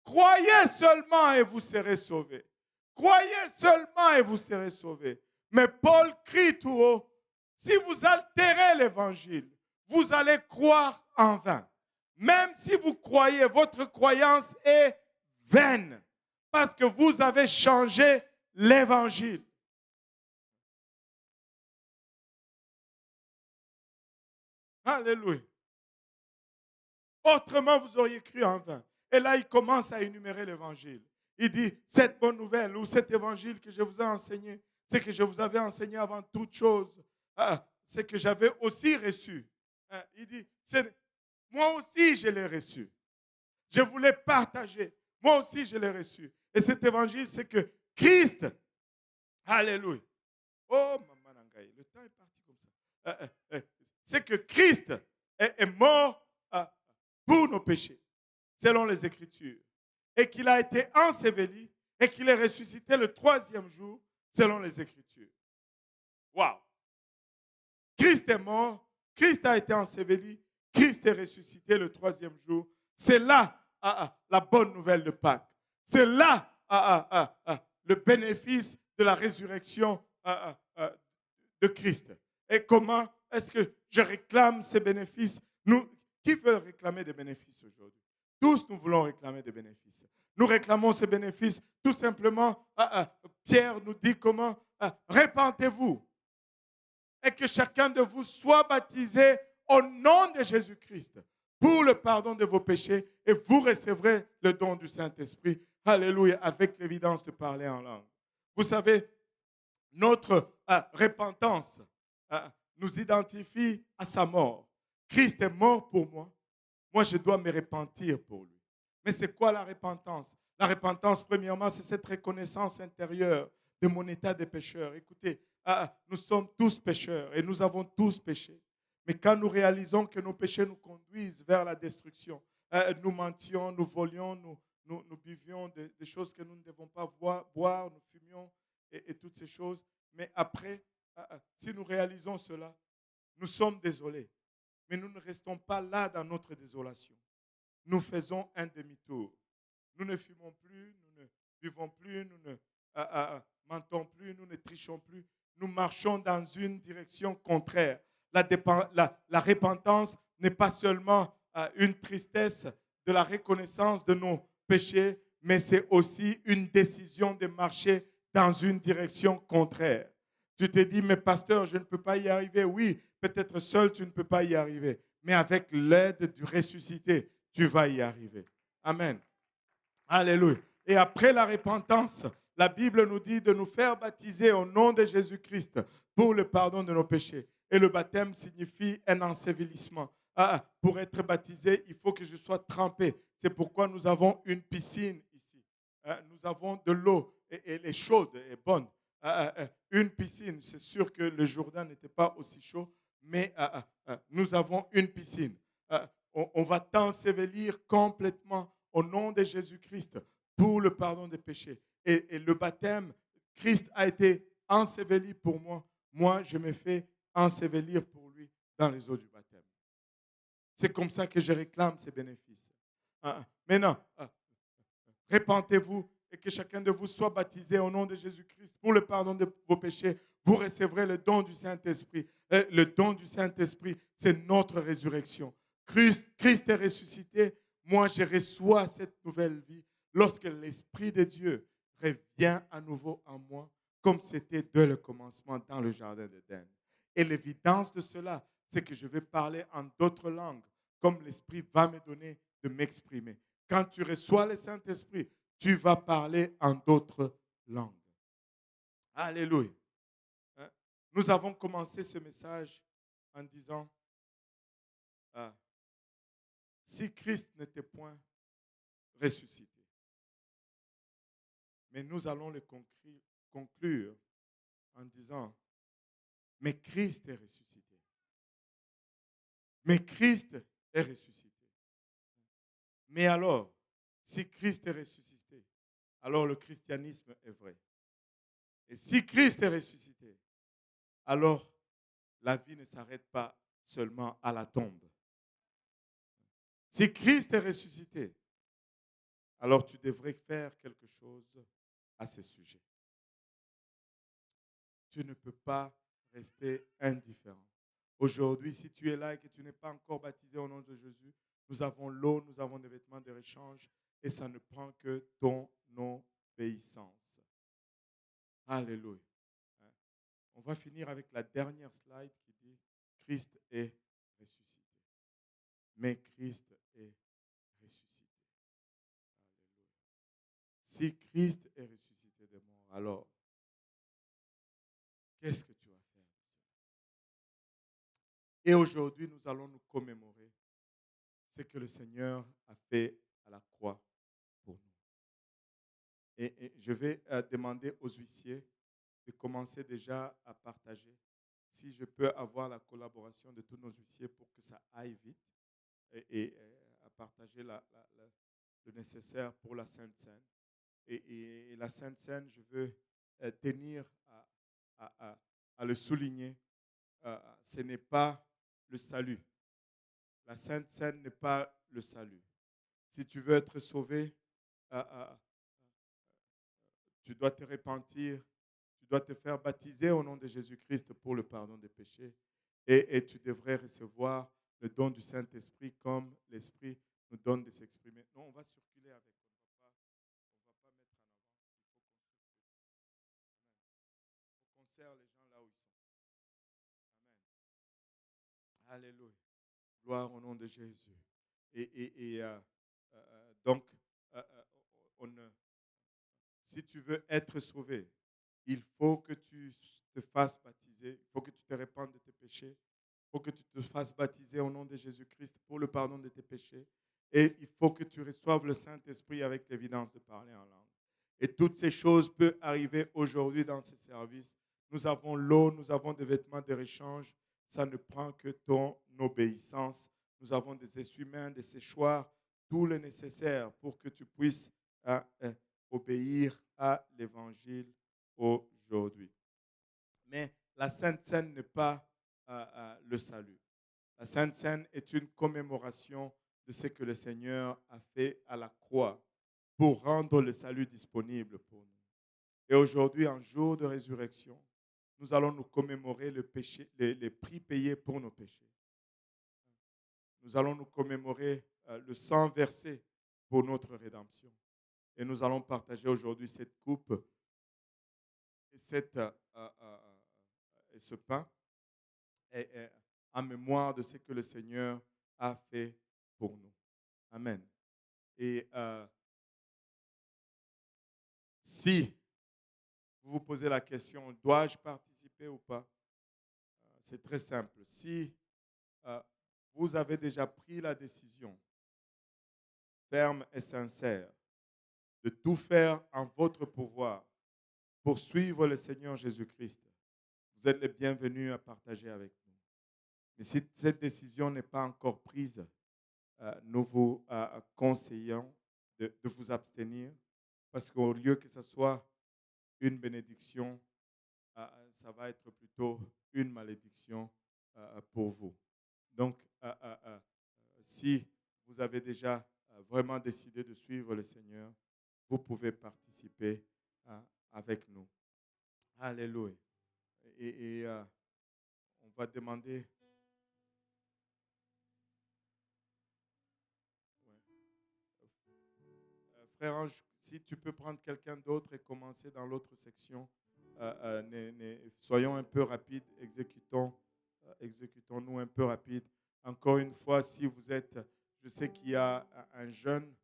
Croyez seulement et vous serez sauvés. Croyez seulement et vous serez sauvés. Mais Paul crie tout haut, si vous altérez l'évangile, vous allez croire en vain. Même si vous croyez, votre croyance est vaine parce que vous avez changé l'évangile. Alléluia. Autrement, vous auriez cru en vain. Et là, il commence à énumérer l'évangile. Il dit, cette bonne nouvelle ou cet évangile que je vous ai enseigné, c'est que je vous avais enseigné avant toute chose, c'est que j'avais aussi reçu. Il dit, moi aussi je l'ai reçu. Je voulais partager. Moi aussi je l'ai reçu. Et cet évangile, c'est que Christ, alléluia. Oh, maman Nangaï, le temps est parti comme ça. C'est que Christ est mort pour nos péchés, selon les Écritures, et qu'il a été enseveli et qu'il est ressuscité le 3e jour, selon les Écritures. Waouh! Christ est mort, Christ a été enseveli, Christ est ressuscité le 3e jour. C'est là la bonne nouvelle de Pâques. C'est là le bénéfice de la résurrection de Christ. Et comment est-ce que je réclame ces bénéfices? Qui veut réclamer des bénéfices aujourd'hui? Tous nous voulons réclamer des bénéfices. Nous réclamons ces bénéfices tout simplement. Pierre nous dit comment? Répentez-vous et que chacun de vous soit baptisé au nom de Jésus-Christ pour le pardon de vos péchés et vous recevrez le don du Saint-Esprit. Alléluia, avec l'évidence de parler en langue. Vous savez, notre repentance nous identifie à sa mort. Christ est mort pour moi. Moi, je dois me repentir pour lui. Mais c'est quoi la repentance? La repentance, premièrement, c'est cette reconnaissance intérieure de mon état de pécheur. Écoutez, nous sommes tous pécheurs et nous avons tous péché. Mais quand nous réalisons que nos péchés nous conduisent vers la destruction, nous mentions, nous volions, nous buvions des choses que nous ne devons pas boire, nous fumions et toutes ces choses. Mais après, si nous réalisons cela, nous sommes désolés. Mais nous ne restons pas là dans notre désolation. Nous faisons un demi-tour. Nous ne fumons plus, nous ne buvons plus, nous ne mentons plus, nous ne trichons plus. Nous marchons dans une direction contraire. La repentance n'est pas seulement une tristesse de la reconnaissance de nos péchés, mais c'est aussi une décision de marcher dans une direction contraire. Tu te dis, mais pasteur, je ne peux pas y arriver. Oui, peut-être seul, tu ne peux pas y arriver. Mais avec l'aide du ressuscité, tu vas y arriver. Amen. Alléluia. Et après la repentance, la Bible nous dit de nous faire baptiser au nom de Jésus-Christ pour le pardon de nos péchés. Et le baptême signifie un ensevelissement. Pour être baptisé, il faut que je sois trempé. C'est pourquoi nous avons une piscine ici. Nous avons de l'eau et elle est chaude et bonne. Une piscine, c'est sûr que le Jourdain n'était pas aussi chaud, mais nous avons une piscine. On va t'ensevelir complètement au nom de Jésus-Christ pour le pardon des péchés. Et le baptême, Christ a été enseveli pour moi. Moi, je me fais ensevelir pour lui dans les eaux du baptême. C'est comme ça que je réclame ces bénéfices. Maintenant, répentez-vous et que chacun de vous soit baptisé au nom de Jésus-Christ pour le pardon de vos péchés. Vous recevrez le don du Saint-Esprit. Le don du Saint-Esprit, c'est notre résurrection. Christ est ressuscité. Moi, je reçois cette nouvelle vie lorsque l'Esprit de Dieu revient à nouveau en moi, comme c'était dès le commencement dans le jardin d'Éden. Et l'évidence de cela, c'est que je vais parler en d'autres langues, comme l'Esprit va me donner de m'exprimer. Quand tu reçois le Saint-Esprit, tu vas parler en d'autres langues. Alléluia. Nous avons commencé ce message en disant, si Christ n'était point ressuscité, mais nous allons le conclure en disant, mais Christ est ressuscité. Mais Christ est ressuscité. Mais alors, si Christ est ressuscité, alors le christianisme est vrai. Et si Christ est ressuscité, alors la vie ne s'arrête pas seulement à la tombe. Si Christ est ressuscité, alors tu devrais faire quelque chose à ce sujet. Tu ne peux pas rester indifférent. Aujourd'hui, si tu es là et que tu n'es pas encore baptisé au nom de Jésus, nous avons l'eau, nous avons des vêtements de rechange et ça ne prend que ton obéissance. Alléluia. On va finir avec la dernière slide qui dit Christ est ressuscité. Mais Christ est ressuscité. Alléluia. Si Christ est ressuscité des morts, alors qu'est-ce que tu vas faire? Et aujourd'hui, nous allons nous commémorer ce que le Seigneur a fait à la croix pour nous. Et je vais demander aux huissiers de commencer déjà à partager. Si je peux avoir la collaboration de tous nos huissiers pour que ça aille vite et à partager le nécessaire pour la Sainte Seine. Et la Sainte Seine, je veux tenir à le souligner. Ce n'est pas le salut. La Sainte Seine n'est pas le salut. Si tu veux être sauvé, tu dois te repentir, tu dois te faire baptiser au nom de Jésus-Christ pour le pardon des péchés. Et tu devrais recevoir le don du Saint-Esprit comme l'Esprit nous donne de s'exprimer. Non, on va circuler avec. On va pas mettre en avant. Il faut qu'on serre les gens là où ils sont. Amen. Alléluia. Gloire au nom de Jésus. Donc, si tu veux être sauvé, il faut que tu te fasses baptiser, il faut que tu te répandes de tes péchés, il faut que tu te fasses baptiser au nom de Jésus-Christ pour le pardon de tes péchés. Et il faut que tu reçoives le Saint-Esprit avec l'évidence de parler en langue. Et toutes ces choses peuvent arriver aujourd'hui dans ces services. Nous avons l'eau, nous avons des vêtements de rechange. Ça ne prend que ton obéissance. Nous avons des essuie-mains, des séchoirs, tout le nécessaire pour que tu puisses obéir à l'Évangile aujourd'hui. Mais la Sainte Seine n'est pas le salut. La Sainte Seine est une commémoration de ce que le Seigneur a fait à la croix pour rendre le salut disponible pour nous. Et aujourd'hui, en jour de résurrection, nous allons nous commémorer le péché, les prix payés pour nos péchés. Nous allons nous commémorer le sang versé pour notre rédemption. Et nous allons partager aujourd'hui cette coupe et, et ce pain en mémoire de ce que le Seigneur a fait pour nous. Amen. Et si vous vous posez la question, dois-je participer ou pas? C'est très simple. Si vous avez déjà pris la décision ferme et sincère de tout faire en votre pouvoir pour suivre le Seigneur Jésus-Christ, vous êtes les bienvenus à partager avec nous. Mais si cette décision n'est pas encore prise, nous vous conseillons de vous abstenir parce qu'au lieu que ce soit une bénédiction, ça va être plutôt une malédiction pour vous. Donc, si vous avez déjà vraiment décidé de suivre le Seigneur, vous pouvez participer avec nous. Alléluia. Et on va demander... Frère Ange, si tu peux prendre quelqu'un d'autre et commencer dans l'autre section, soyons un peu rapides, exécutons-nous un peu rapides. Encore une fois, si vous êtes, je sais qu'il y a un jeune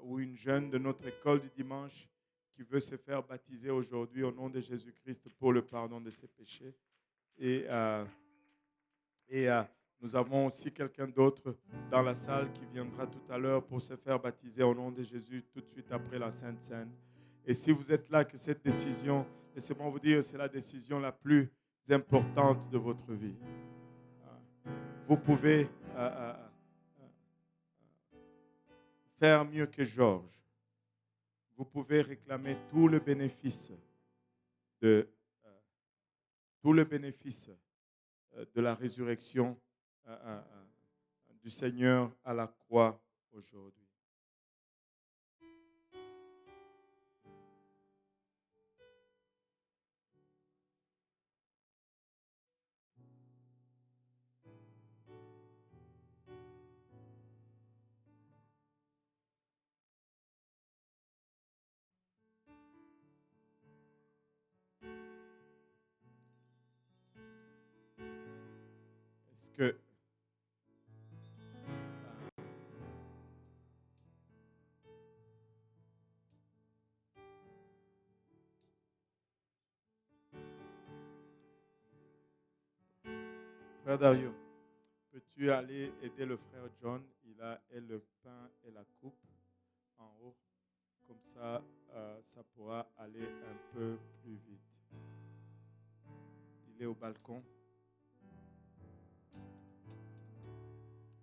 ou une jeune de notre école du dimanche qui veut se faire baptiser aujourd'hui au nom de Jésus-Christ pour le pardon de ses péchés. Et nous avons aussi quelqu'un d'autre dans la salle qui viendra tout à l'heure pour se faire baptiser au nom de Jésus tout de suite après la Sainte Seine. Et si vous êtes là, que cette décision, laissez-moi vous dire, c'est la décision la plus importante de votre vie. Vous pouvez faire mieux que Georges. Vous pouvez réclamer tout le bénéfice de la résurrection du Seigneur à la croix aujourd'hui. que frère Dario, peux-tu aller aider le frère John? Il a le pain et la coupe en haut. Comme ça, ça pourra aller un peu plus vite. Il est au balcon.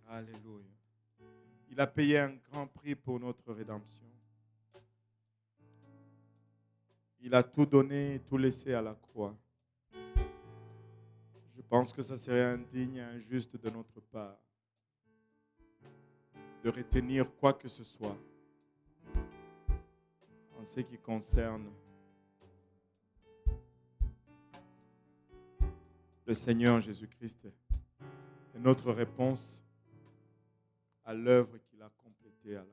Alléluia. Il a payé un grand prix pour notre rédemption. Il a tout donné, tout laissé à la croix. Je pense que ça serait indigne et injuste de notre part de retenir quoi que ce soit en ce qui concerne le Seigneur Jésus-Christ et notre réponse à l'œuvre qu'il a complétée à la croix.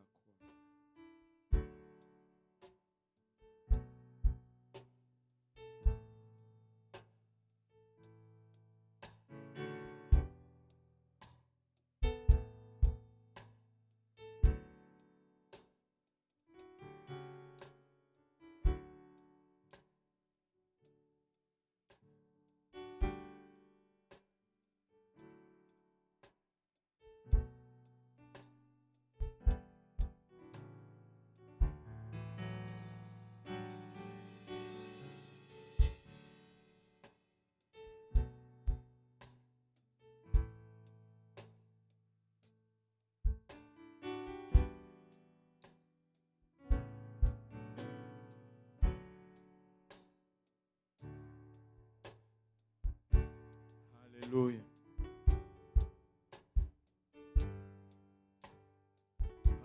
Alléluia.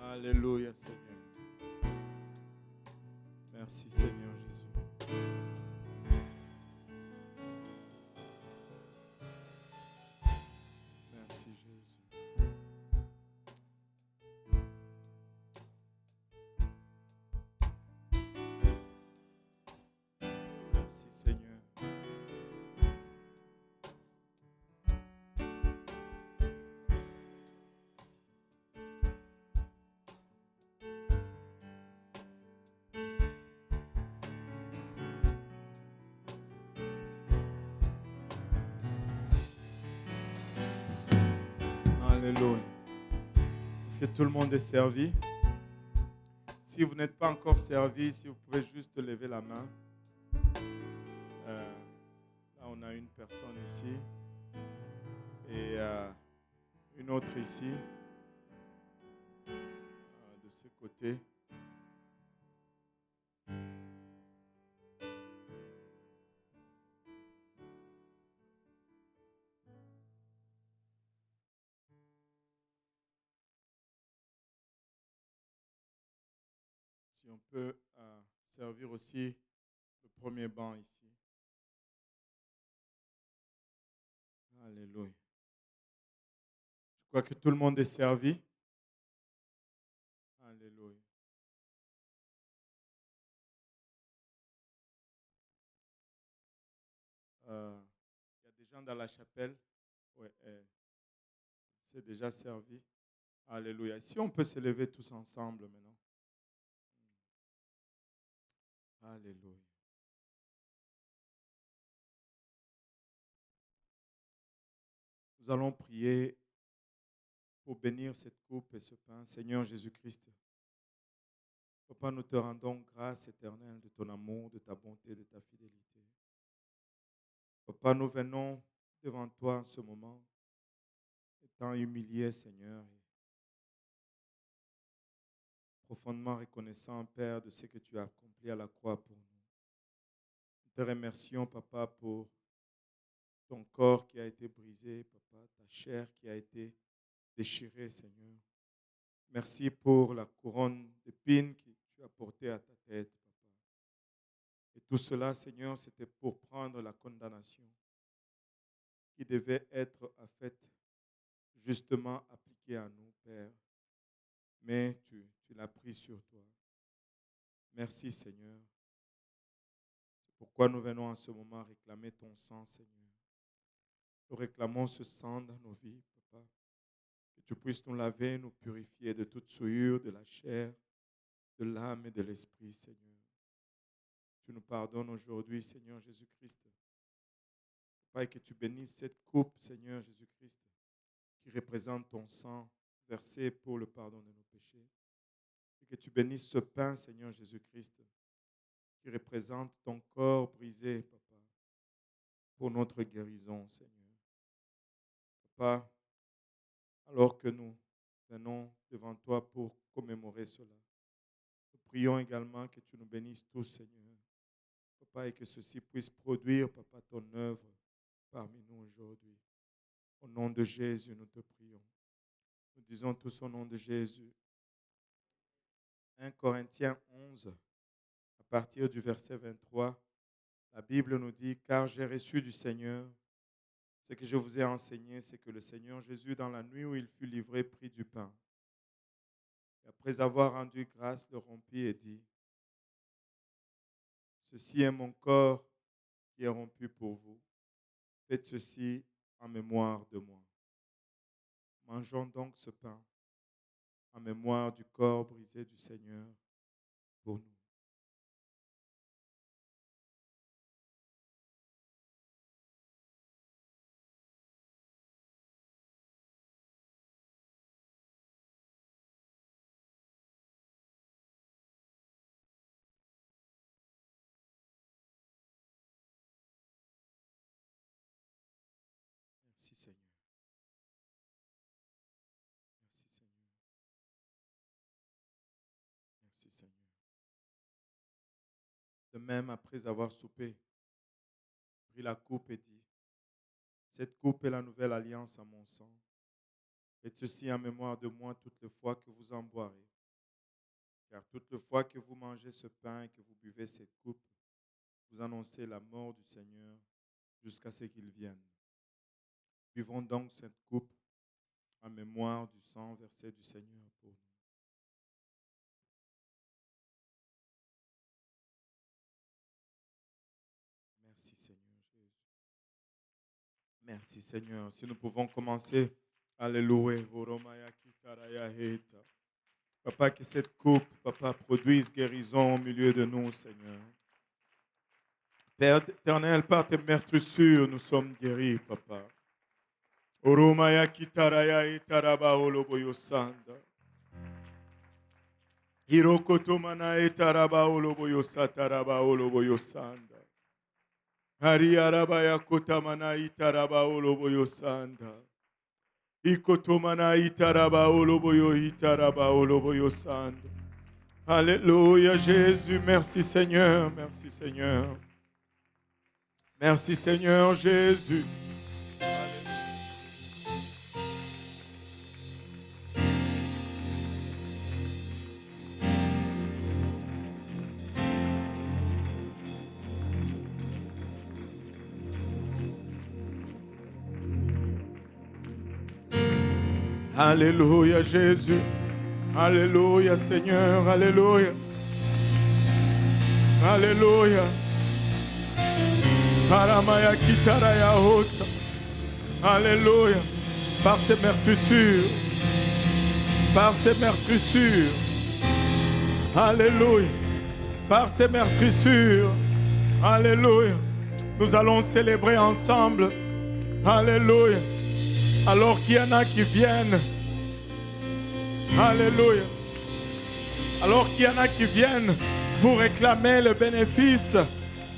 Alléluia, Seigneur. Merci, Seigneur Jésus. Merci, Jésus. Merci, Seigneur. Alléluia. Est-ce que tout le monde est servi? Si vous n'êtes pas encore servi, si vous pouvez juste lever la main. Là, on a une personne ici et une autre ici, de ce côté. Si on peut servir aussi le premier banc ici. Alléluia. Je crois que tout le monde est servi. Alléluia. Il y a des gens dans la chapelle. Ouais, c'est déjà servi. Alléluia. Si on peut se lever tous ensemble maintenant. Alléluia. Nous allons prier pour bénir cette coupe et ce pain. Seigneur Jésus-Christ, Papa, nous te rendons grâce éternelle de ton amour, de ta bonté, de ta fidélité. Papa, nous venons devant toi en ce moment, étant humiliés, Seigneur, et profondément reconnaissant, Père, de ce que tu as accompli à la croix pour nous. Nous te remercions, Papa, pour ton corps qui a été brisé, Papa, ta chair qui a été déchirée, Seigneur. Merci pour la couronne d'épines que tu as portée à ta tête, Papa. Et tout cela, Seigneur, c'était pour prendre la condamnation qui devait être en fait justement appliquée à nous, Père. Mais tu l'as pris sur toi. Merci, Seigneur. C'est pourquoi nous venons en ce moment réclamer ton sang, Seigneur. Nous réclamons ce sang dans nos vies, Papa. Que tu puisses nous laver, nous purifier de toute souillure de la chair, de l'âme et de l'esprit, Seigneur. Tu nous pardonnes aujourd'hui, Seigneur Jésus-Christ. Papa, et que tu bénisses cette coupe, Seigneur Jésus-Christ, qui représente ton sang versé pour le pardon de nos péchés. Et que tu bénisses ce pain, Seigneur Jésus-Christ, qui représente ton corps brisé, Papa, pour notre guérison, Seigneur. Papa, alors que nous venons devant toi pour commémorer cela, nous prions également que tu nous bénisses tous, Seigneur. Papa, et que ceci puisse produire, Papa, ton œuvre parmi nous aujourd'hui. Au nom de Jésus, nous te prions. Nous disons tous au nom de Jésus. 1 Corinthiens 11, à partir du verset 23, la Bible nous dit « Car j'ai reçu du Seigneur ce que je vous ai enseigné, c'est que le Seigneur Jésus, dans la nuit où il fut livré, prit du pain. Et après avoir rendu grâce, le rompit et dit, « Ceci est mon corps qui est rompu pour vous. Faites ceci en mémoire de moi. » Mangeons donc ce pain en mémoire du corps brisé du Seigneur pour nous. Merci Seigneur. Merci Seigneur. Merci Seigneur. De même, après avoir soupé, il prit la coupe et dit, « Cette coupe est la nouvelle alliance à mon sang. Faites ceci en mémoire de moi toutes les fois que vous en boirez. Car toutes les fois que vous mangez ce pain et que vous buvez cette coupe, vous annoncez la mort du Seigneur jusqu'à ce qu'il vienne. Buvons donc cette coupe en mémoire du sang versé du Seigneur pour nous. » Merci Seigneur Jésus. Merci Seigneur. Si nous pouvons commencer. Alléluia. Papa, que cette coupe, Papa, produise guérison au milieu de nous, Seigneur. Père éternel, par tes meurtrissures, nous sommes guéris, Papa. Oromaya kitaraya itaraba oloboyo sanda. Hirokotomana itaraba oloboyo sataraba oloboyo sanda. Hariarabaya kotamana itaraba oloboyo sanda. Ikotomana itaraba oloboyo itaraba oloboyo sanda. Alléluia Jésus, merci Seigneur, merci Seigneur. Merci Seigneur Jésus. Alléluia Jésus. Alléluia Seigneur. Alléluia. Alléluia. Paramaya kitaraya hota. Alléluia. Par ces meurtrissures. Par ces meurtrissures. Alléluia. Par ces meurtrissures. Alléluia. Nous allons célébrer ensemble. Alléluia. Alors qu'il y en a qui viennent. Alléluia. Alors qu'il y en a qui viennent pour réclamer le bénéfice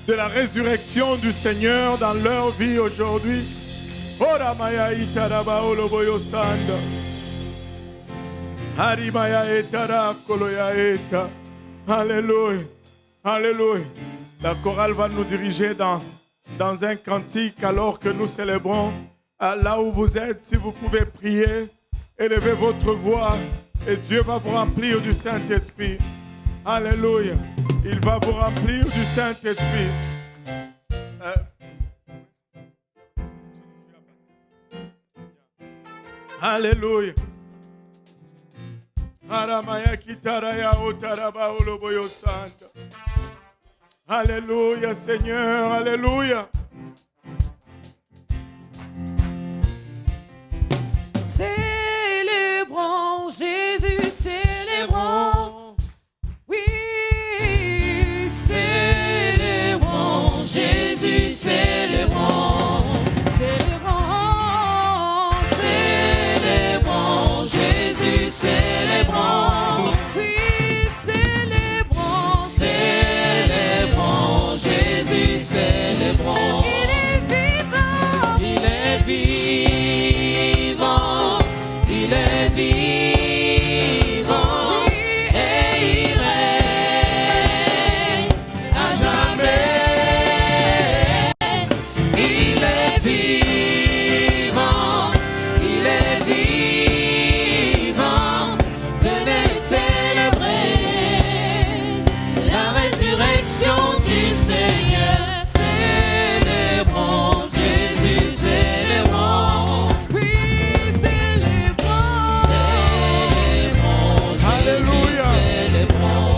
de la résurrection du Seigneur dans leur vie aujourd'hui. Oramaya itaraba oloboyo sanda. Harimaya etara koloya eta. Alléluia. Alléluia. La chorale va nous diriger dans un cantique alors que nous célébrons. Là où vous êtes, si vous pouvez prier, élevez votre voix et Dieu va vous remplir du Saint-Esprit. Alléluia. Il va vous remplir du Saint-Esprit. Alléluia. Alléluia Seigneur. Alléluia.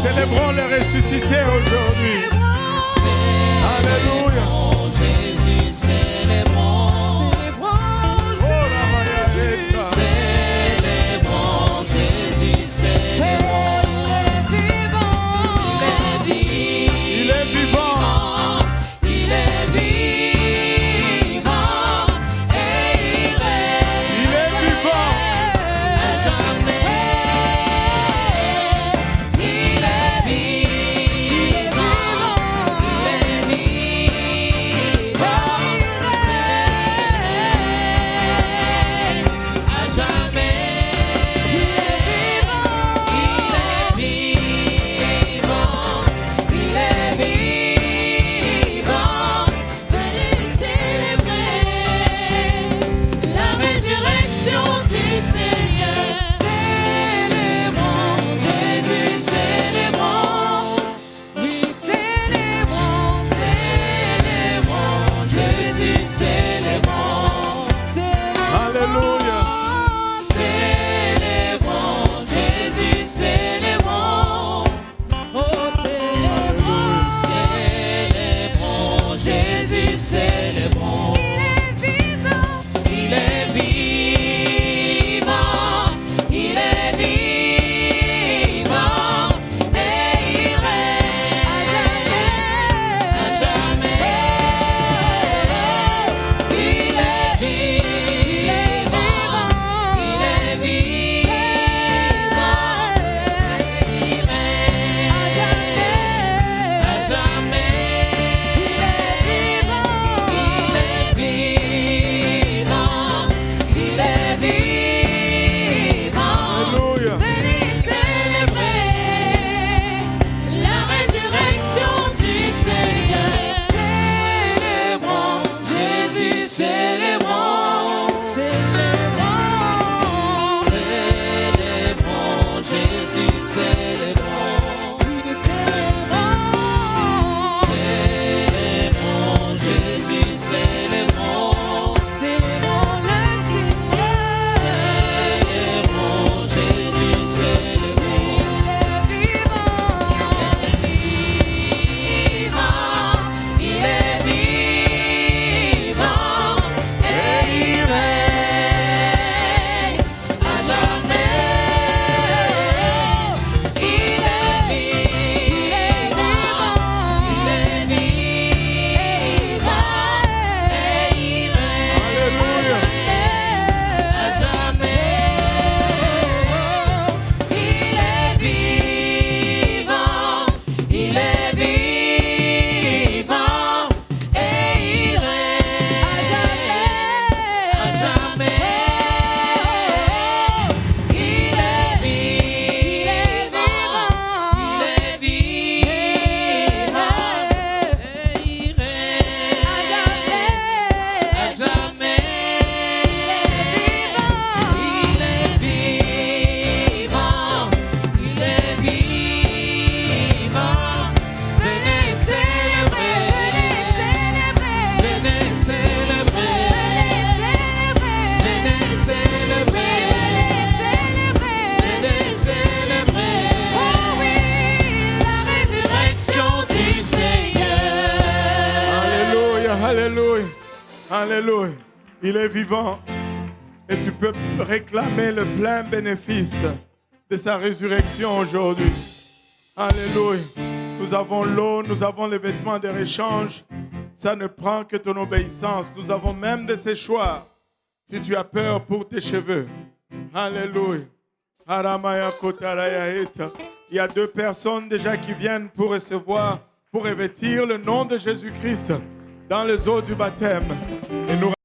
Célébrons le ressuscité aujourd'hui. Alléluia. Jésus, célébrons. Célébrons Jésus, célébrons. Il est vivant. Il est vivant. Et il est vivant. à jamais. Il est vivant. Il est vivant. À jamais. Il est vivant. Il est vivant. Venez célébrer la résurrection du Seigneur. Célébrons Jésus, célébrons. Oui, célébrons, célébrons Jésus, célébrons. Alléluia. Célébrons Jésus, célébrons. Oh, célébrons, célébrons Jésus, célébrons. Il est vivant. Il est vivant. Et il règne à jamais. Il est vivant. Il est vivant. Il règne à jamais. Il est vivant. Il est vivant. Il est vivant. Alléluia. Venez célébrer la résurrection du Seigneur. Célébrons Jésus, célébrons. Célébrons. Célébrons Jésus, célébrons. Célébrons Jésus, célébrons. Célébrons le Seigneur. Célébrons Jésus, célébrons. Il est vivant. Il est vivant. Et il règne à jamais. Il est vivant. Il est vivant. Et il règne à jamais. Il est vivant. Il est vivant. Et il règne à jamais. Il est vivant. Il est vivant. Et il règne à jamais. Il est vivant. Il est vivant. Venez célébrer. Venez célébrer. Venez célébrer. Venez célébrer. Oh oui, la résurrection du Seigneur. Alléluia. Alléluia. Alléluia. Il est vivant. Et tu peux réclamer le plein bénéfice de sa résurrection aujourd'hui. Alléluia. Nous avons l'eau, nous avons les vêtements de réchange. Ça ne prend que ton obéissance. Nous avons même de séchoirs. Si tu as peur pour tes cheveux. Alléluia. Haramaya kotaraya eta. Il y a 2 personnes déjà qui viennent pour recevoir, pour revêtir le nom de Jésus-Christ dans les eaux du baptême. Et nous